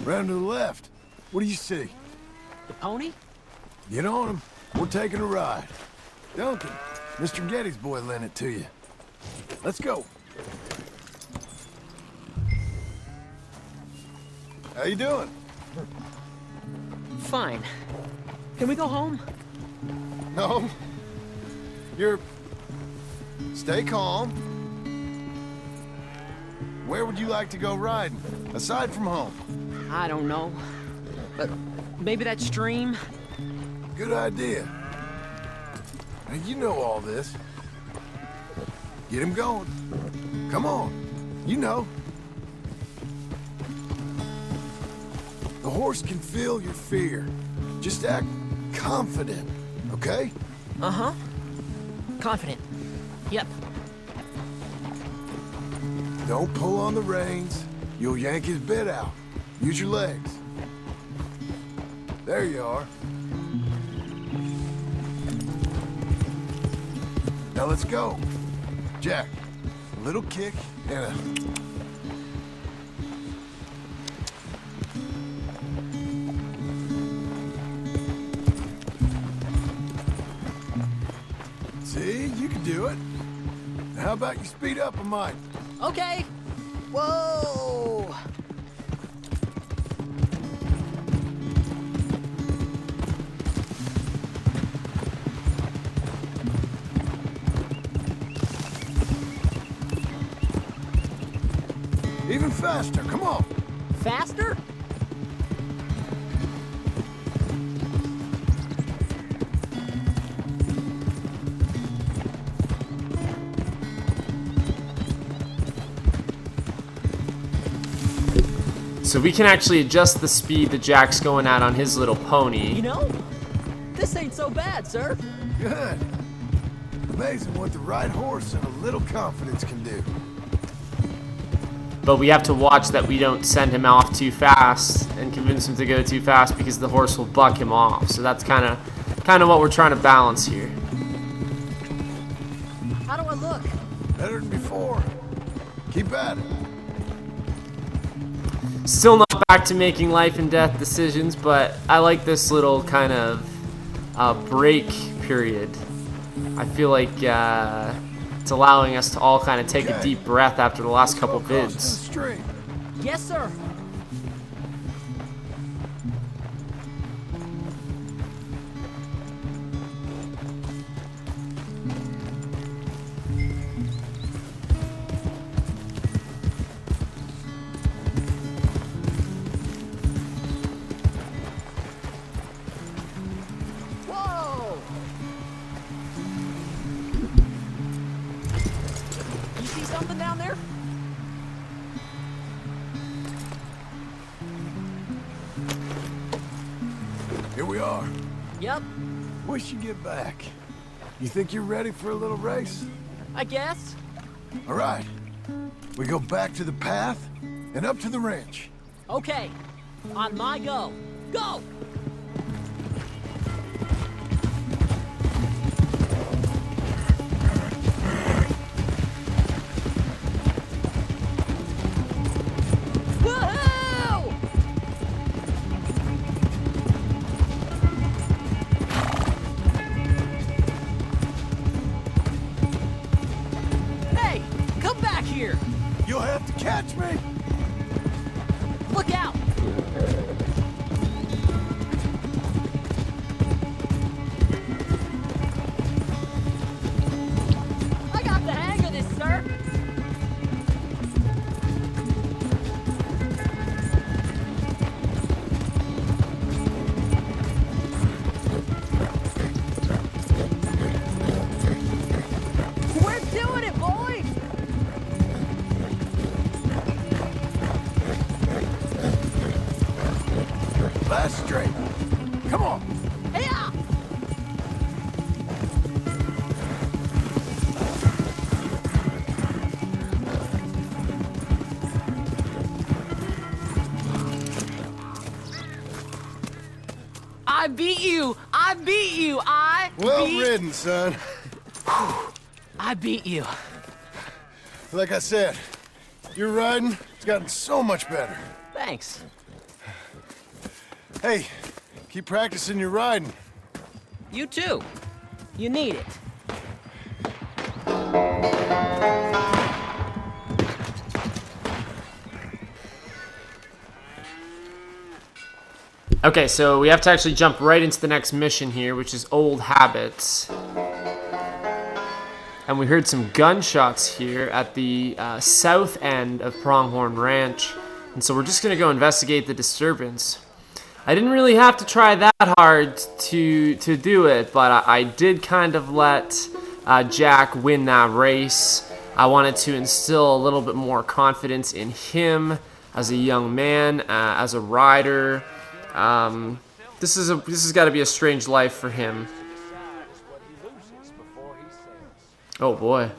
Round to the left. What do you see? The pony? Get on him. We're taking a ride. Duncan, Mr. Geddes' boy lent it to you. Let's go. How you doing? Fine. Can we go home? No. Stay calm. Where would you like to go riding, aside from home? I don't know. But maybe that stream? Good idea. Now, you know all this. Get him going. Come on. You know. The horse can feel your fear. Just act confident, okay? Uh-huh. Confident. Yep. Don't pull on the reins. You'll yank his bit out. Use your legs. There you are. Now let's go. Jack, a little kick and a... See, you can do it. Now how about you speed up a mite? Okay. Whoa! Even faster, come on. Faster? So we can actually adjust the speed that Jack's going at on his little pony. You know, this ain't so bad, sir. Good. Amazing what the right horse and a little confidence can do. But we have to watch that we don't send him off too fast and convince him to go too fast because the horse will buck him off. So that's kind of what we're trying to balance here. How do I look? Better than before. Keep at it. Still not back to making life and death decisions, but I like this little kind of break period. I feel like it's allowing us to all kind of take a deep breath after the last couple vids. Yes, sir. something down there? Here we are. Yep, We should get back. You think you're ready for a little race? I guess. All right. We go back to the path and up to the ranch. Okay, on my go. Go! Woohoo! Hey, come back here! You'll have to catch me! Look out! I got the hang of this, sir. We're doing it, boys! Last straight. Come on. Yeah! I beat you! I beat you! Well ridden, son. I beat you. Like I said, your riding has gotten so much better. Thanks. Hey, keep practicing your riding. You too. You need it. Okay, so we have to actually jump right into the next mission here, which is Old Habits. And we heard some gunshots here at the south end of Pronghorn Ranch. And so we're just going to go investigate the disturbance. I didn't really have to try that hard to do it, but I did kind of let Jack win that race. I wanted to instill a little bit more confidence in him as a young man, as a rider. This has got to be a strange life for him. Oh boy.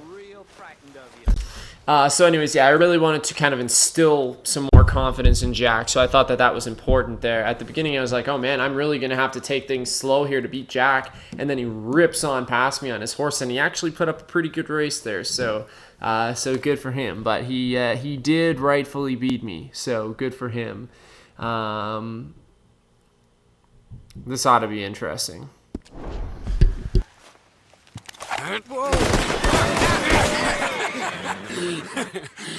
So anyways, yeah, I really wanted to kind of instill some more confidence in Jack, so I thought that was important there. At the beginning, I was like, oh man, I'm really going to have to take things slow here to beat Jack, and then he rips on past me on his horse, and he actually put up a pretty good race there, so good for him. But he did rightfully beat me, so good for him. This ought to be interesting.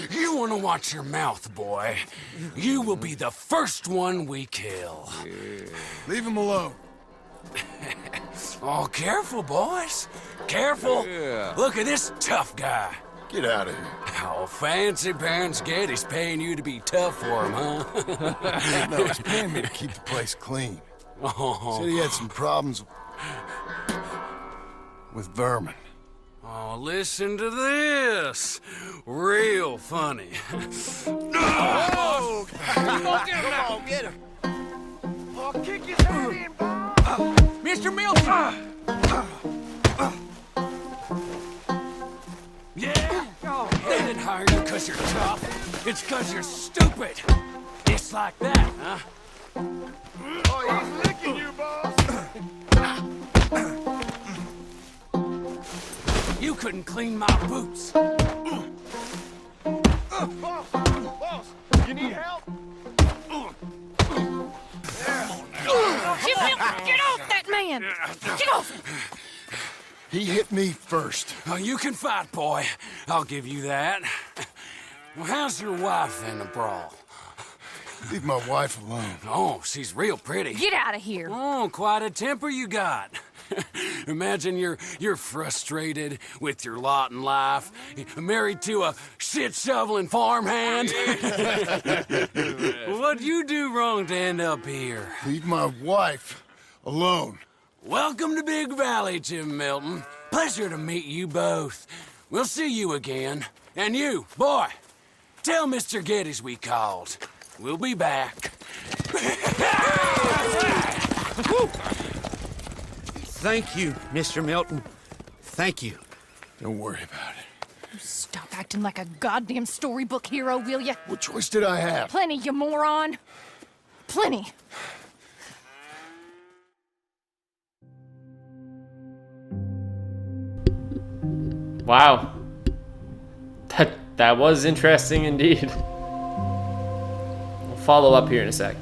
You want to watch your mouth, boy. You will be the first one we kill. Leave him alone. Oh, careful, boys. Careful. Look at this tough guy. Get out of here. Oh, fancy pants Getty's paying you to be tough for him, huh? No, he's paying me to keep the place clean. Oh. Said he had some problems with vermin. Oh, listen to this. Real funny. Oh! Come on, get him! I'll kick his head in, Bob! Mr. Milton! Yeah? They didn't hire you because you're tough. It's because you're stupid. Just like that, huh? Oh, he's licking you, boss! You couldn't clean my boots. Boss, you need help? Get off that man! Get off! He hit me first. Oh, you can fight, boy. I'll give you that. Well, how's your wife in the brawl? Leave my wife alone. Oh, she's real pretty. Get out of here! Oh, quite a temper you got. Imagine you're frustrated with your lot in life, married to a shit-shoveling farmhand. What'd you do wrong to end up here? Leave my wife alone. Welcome to Big Valley, Jim Milton. Pleasure to meet you both. We'll see you again. And you, boy, tell Mr. Geddes we called. We'll be back. Thank you, Mr. Milton. Thank you. Don't worry about it. Stop acting like a goddamn storybook hero, will ya? What choice did I have? Plenty, you moron. Plenty. Wow. That was interesting indeed. We'll follow up here in a sec.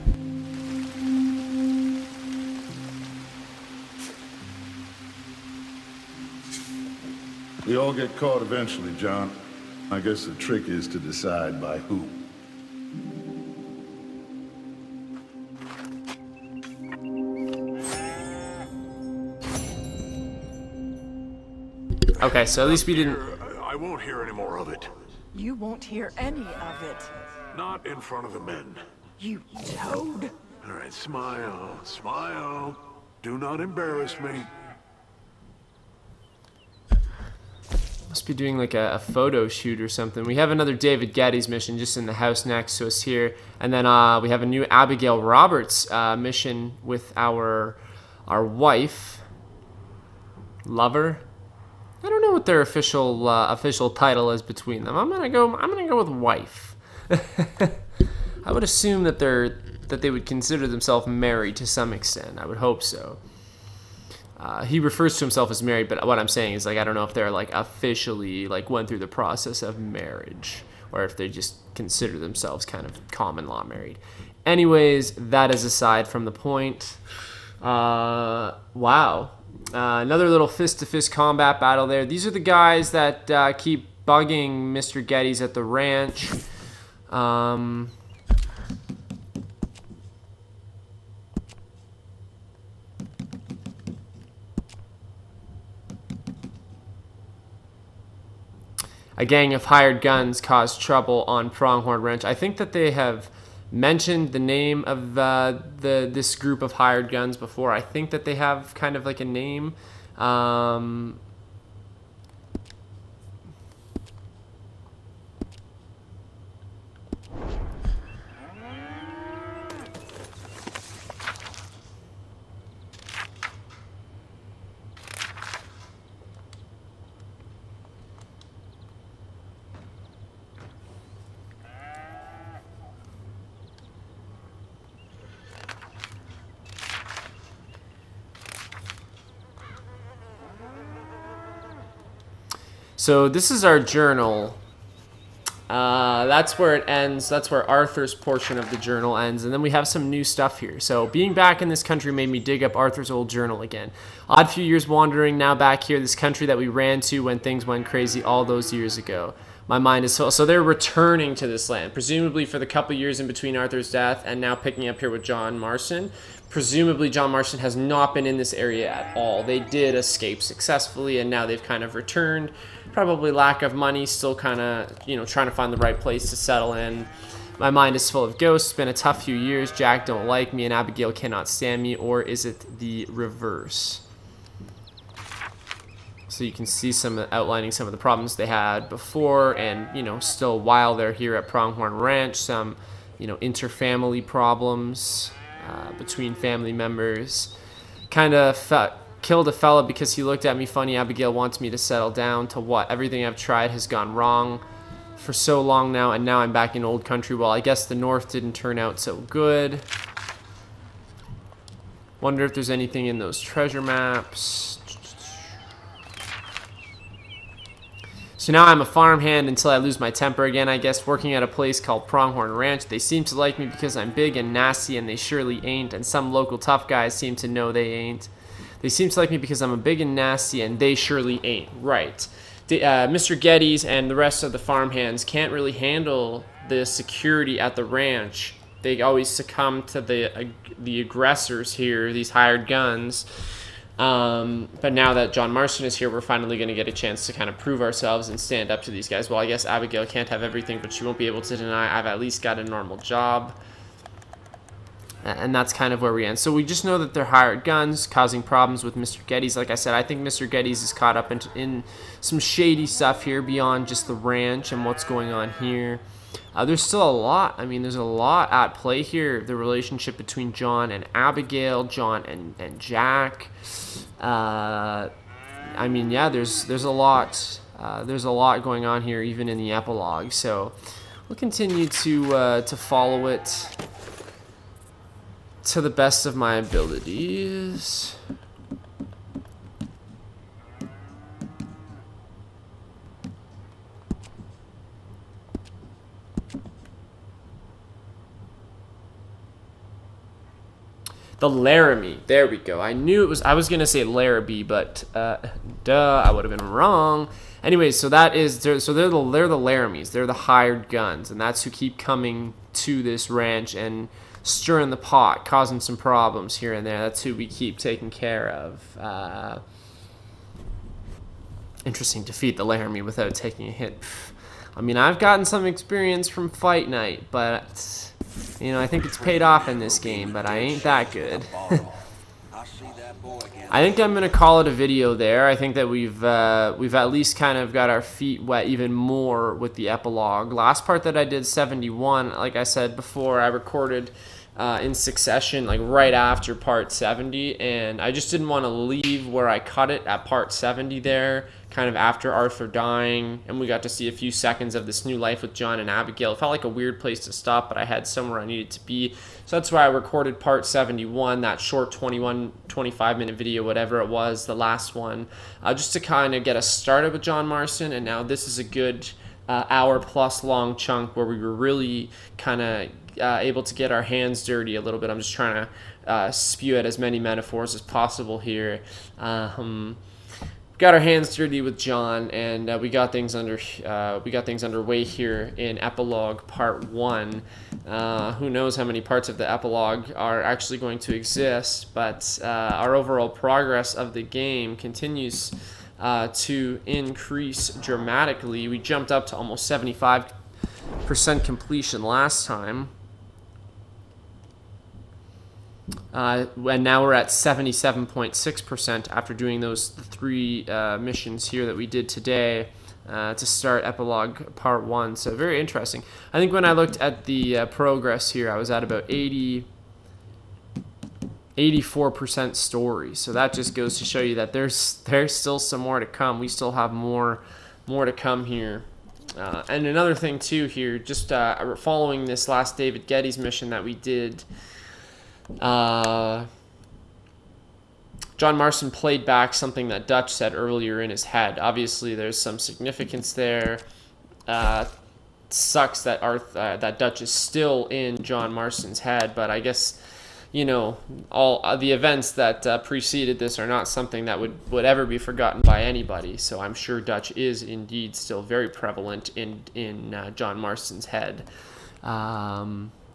We all get caught eventually, John. I guess the trick is to decide by who. Okay, so at least we didn't... I won't hear any more of it. You won't hear any of it. Not in front of the men. You toad. All right, smile, smile. Do not embarrass me. Must be doing like a photo shoot or something. We have another David Geddes mission just in the house next to us here. And then we have a new Abigail Roberts mission with our wife. Lover. I don't know what their official title is between them. I'm gonna go with wife. I would assume that they would consider themselves married to some extent. I would hope so. He refers to himself as married, but what I'm saying is, like, I don't know if they're like officially like went through the process of marriage, or if they just consider themselves kind of common law married. Anyways, that is aside from the point. Wow. Another little fist-to-fist combat battle there. These are the guys that keep bugging Mr. Geddes at the ranch. A gang of hired guns caused trouble on Pronghorn Ranch. I think that they have mentioned the name of this group of hired guns before. I think that they have kind of like a name. So this is our journal. That's where it ends. That's where Arthur's portion of the journal ends. And then we have some new stuff here. So being back in this country made me dig up Arthur's old journal again. Odd few years wandering, now back here, this country that we ran to when things went crazy all those years ago. My mind is full. So they're returning to this land, presumably for the couple years in between Arthur's death and now picking up here with John Marston. Presumably John Marston has not been in this area at all. They did escape successfully and now they've kind of returned. Probably lack of money, still kind of, trying to find the right place to settle in. My mind is full of ghosts. It's been a tough few years. Jack don't like me and Abigail cannot stand me, or is it the reverse? So you can see outlining some of the problems they had before and, still while they're here at Pronghorn Ranch, some, interfamily problems between family members. Kind of killed a fella because he looked at me funny. Abigail wants me to settle down to what? Everything I've tried has gone wrong for so long now, and now I'm back in old country. Well, I guess the north didn't turn out so good. Wonder if there's anything in those treasure maps. So now I'm a farmhand until I lose my temper again, I guess, working at a place called Pronghorn Ranch. They seem to like me because I'm big and nasty, and they surely ain't, and some local tough guys seem to know they ain't. They seem to like me because I'm a big and nasty, and they surely ain't. Right. Mr. Geddes and the rest of the farmhands can't really handle the security at the ranch. They always succumb to the aggressors here, these hired guns. But now that John Marston is here, we're finally going to get a chance to kind of prove ourselves and stand up to these guys. Well, I guess Abigail can't have everything, but she won't be able to deny I've at least got a normal job. And that's kind of where we end. So we just know that they're hired guns, causing problems with Mr. Geddes. Like I said, I think Mr. Geddes is caught up in some shady stuff here beyond just the ranch and what's going on here. There's still a lot. I mean, there's a lot at play here. The relationship between John and Abigail, John and Jack. I mean, yeah, there's a lot. There's a lot going on here, even in the epilogue. So we'll continue to follow it to the best of my abilities. The Laramie. There we go. I knew it was... I was going to say Larrabee, but duh, I would have been wrong. Anyways, so that is... they're the Laramies. They're the hired guns, and that's who keep coming to this ranch and stirring the pot, causing some problems here and there. That's who we keep taking care of. Interesting, defeat the Laramie without taking a hit. I mean, I've gotten some experience from Fight Night, but, you know, I think it's paid off in this game, but I ain't that good. I think I'm going to call it a video there. I think that we've at least kind of got our feet wet even more with the epilogue. Last part that I did, 71, like I said before, I recorded in succession, like right after part 70, and I just didn't want to leave where I cut it at part 70 there, kind of after Arthur dying, and we got to see a few seconds of this new life with John and Abigail. It felt like a weird place to stop, but I had somewhere I needed to be, so that's why I recorded part 71, that short 25 minute video, whatever it was, the last one, just to kind of get us started with John Marston. And now this is a good hour plus long chunk where we were really kind of able to get our hands dirty a little bit. I'm just trying to spew out as many metaphors as possible here. Got our hands dirty with John, and we got things underway here in epilogue part 1. Who knows how many parts of the epilogue are actually going to exist, but our overall progress of the game continues to increase dramatically. We jumped up to almost 75% completion last time. And now we're at 77.6% after doing those 3 missions here that we did today to start epilogue part 1. So very interesting. I think when I looked at the progress here, I was at about 84% story. So that just goes to show you that there's still some more to come. We still have more to come here. And another thing too here, just following this last David Geddes mission that we did, John Marston played back something that Dutch said earlier in his head. Obviously, there's some significance there. Sucks that that Dutch is still in John Marston's head, but I guess, you know, all the events that preceded this are not something that would ever be forgotten by anybody. So I'm sure Dutch is indeed still very prevalent in John Marston's head.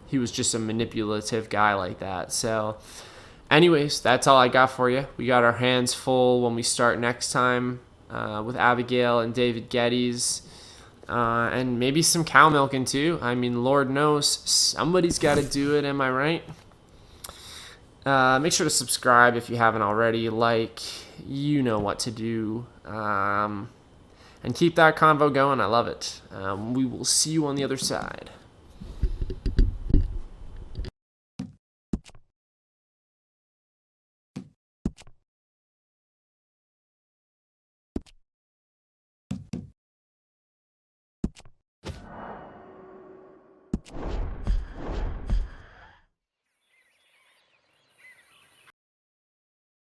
He was just a manipulative guy like that. So anyways, that's all I got for you. We got our hands full when we start next time with Abigail and David Geddes. And maybe some cow milking too. I mean, Lord knows, somebody's got to do it, am I right? Make sure to subscribe if you haven't already. Like, you know what to do. And keep that convo going. I love it. We will see you on the other side.